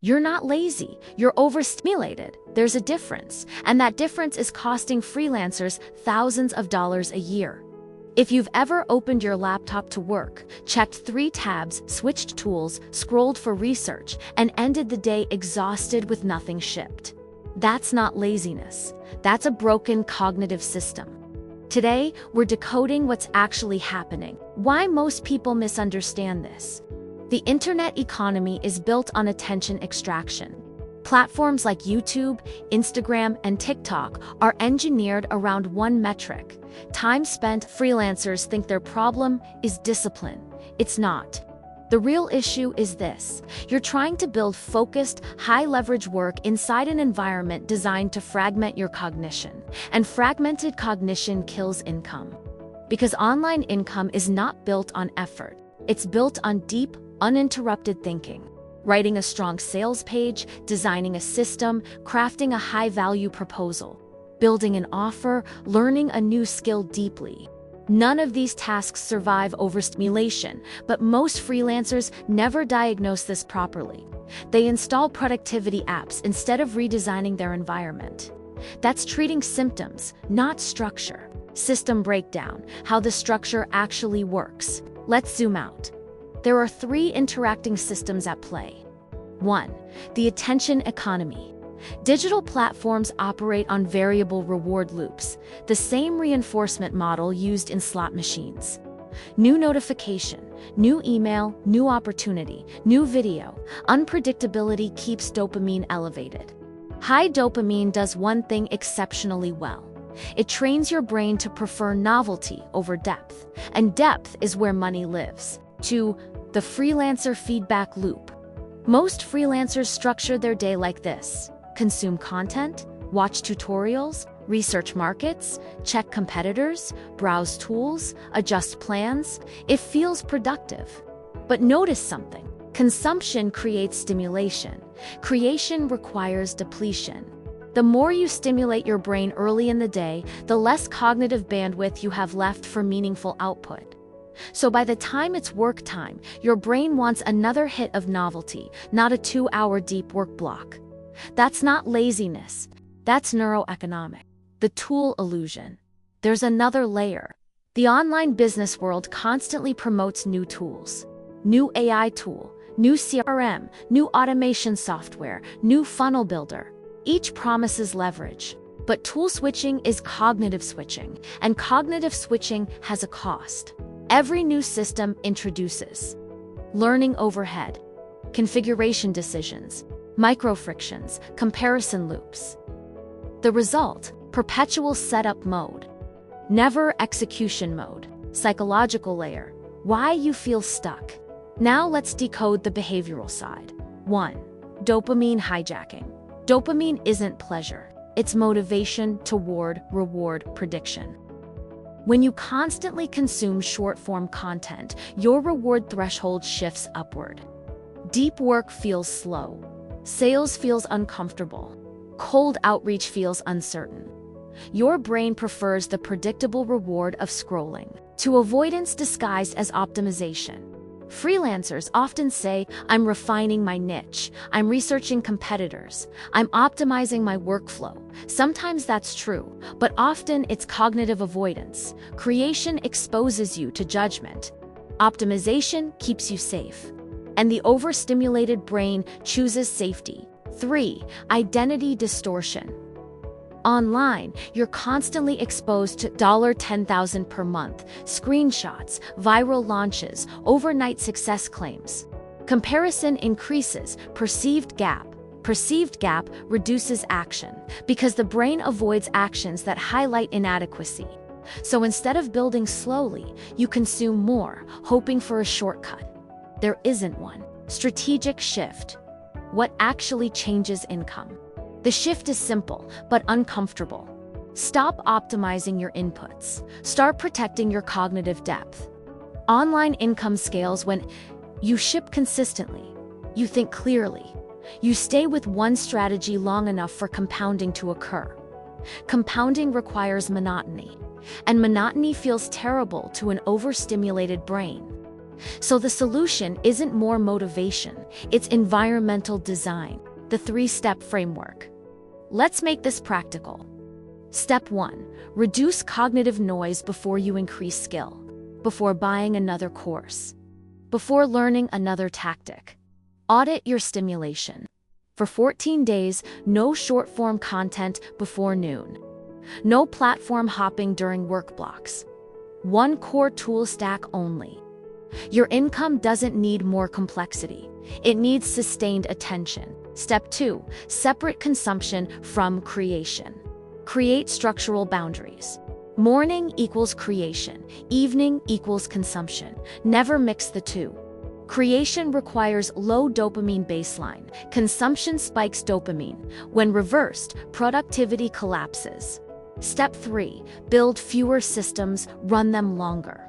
You're not lazy, you're overstimulated. There's a difference, and that difference is costing freelancers thousands of dollars a year. If you've ever opened your laptop to work, checked 3 tabs, switched tools, scrolled for research, and ended the day exhausted with nothing shipped, that's not laziness. That's a broken cognitive system. Today, we're decoding what's actually happening, why most people misunderstand this. The internet economy is built on attention extraction. Platforms like YouTube, Instagram, and TikTok are engineered around one metric: time spent. Freelancers think their problem is discipline. It's not. The real issue is this: you're trying to build focused, high-leverage work inside an environment designed to fragment your cognition, and fragmented cognition kills income. Because online income is not built on effort, it's built on deep, uninterrupted thinking. Writing a strong sales page, designing a system, crafting a high-value proposal, building an offer, learning a new skill deeply. None of these tasks survive overstimulation, but most freelancers never diagnose this properly. They install productivity apps instead of redesigning their environment. That's treating symptoms, not structure. System breakdown: how the structure actually works. Let's zoom out. There are 3 interacting systems at play. 1. The attention economy. Digital platforms operate on variable reward loops, the same reinforcement model used in slot machines. New notification, new email, new opportunity, new video. Unpredictability keeps dopamine elevated. High dopamine does one thing exceptionally well. It trains your brain to prefer novelty over depth, and depth is where money lives. 2. The freelancer feedback loop. Most freelancers structure their day like this: consume content, watch tutorials, research markets, check competitors, browse tools, adjust plans. It feels productive. But notice something: consumption creates stimulation. Creation requires depletion. The more you stimulate your brain early in the day, the less cognitive bandwidth you have left for meaningful output. So by the time it's work time, your brain wants another hit of novelty, not a 2-hour deep work block. That's not laziness. That's neuroeconomic. The tool illusion. There's another layer. The online business world constantly promotes new tools. New AI tool, new CRM, new automation software, new funnel builder. Each promises leverage. But tool switching is cognitive switching, and cognitive switching has a cost. Every new system introduces learning overhead, configuration decisions, micro-frictions, comparison loops. The result: perpetual setup mode, never execution mode. Psychological layer: why you feel stuck. Now let's decode the behavioral side. 1. Dopamine hijacking. Dopamine isn't pleasure. It's motivation toward reward prediction. When you constantly consume short-form content, your reward threshold shifts upward. Deep work feels slow. Sales feels uncomfortable. Cold outreach feels uncertain. Your brain prefers the predictable reward of scrolling to avoidance disguised as optimization. Freelancers often say, "I'm refining my niche, I'm researching competitors, I'm optimizing my workflow." Sometimes that's true, but often it's cognitive avoidance. Creation exposes you to judgment. Optimization keeps you safe. And the overstimulated brain chooses safety. 3. Identity distortion. Online, you're constantly exposed to $10,000 per month, screenshots, viral launches, overnight success claims. Comparison increases perceived gap. Perceived gap reduces action, because the brain avoids actions that highlight inadequacy. So instead of building slowly, you consume more, hoping for a shortcut. There isn't one. Strategic shift. What actually changes income? The shift is simple, but uncomfortable. Stop optimizing your inputs. Start protecting your cognitive depth. Online income scales when you ship consistently, you think clearly, you stay with one strategy long enough for compounding to occur. Compounding requires monotony, and monotony feels terrible to an overstimulated brain. So the solution isn't more motivation, it's environmental design, the 3-step framework. Let's make this practical. Step 1. Reduce cognitive noise before you increase skill. Before buying another course. Before learning another tactic. Audit your stimulation. For 14 days, no short-form content before noon. No platform hopping during work blocks. One core tool stack only. Your income doesn't need more complexity. It needs sustained attention. Step 2. Separate consumption from creation. Create structural boundaries. Morning equals creation. Evening equals consumption. Never mix the two. Creation requires low dopamine baseline. Consumption spikes dopamine. When reversed, productivity collapses. Step 3. Build fewer systems, run them longer.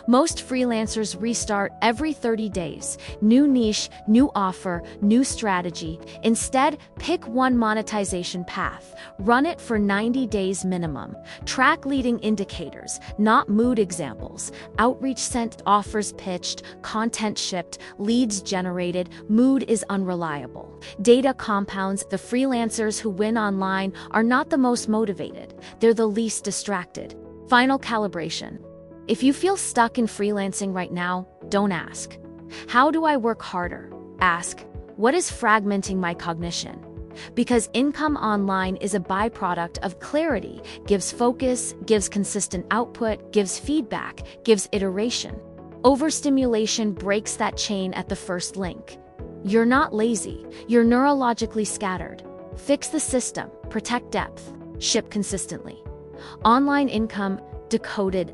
Most freelancers restart every 30 days. New niche, new offer, new strategy. Instead, pick one monetization path. Run it for 90 days minimum. Track leading indicators, not mood examples. Outreach sent, offers pitched, content shipped, leads generated. Mood is unreliable. Data compounds. The freelancers who win online are not the most motivated. They're the least distracted. Final calibration. If you feel stuck in freelancing right now, don't ask, how do I work harder? Ask, what is fragmenting my cognition? Because income online is a byproduct of clarity, gives focus, gives consistent output, gives feedback, gives iteration. Overstimulation breaks that chain at the first link. You're not lazy, you're neurologically scattered. Fix the system, protect depth, ship consistently. Online income decoded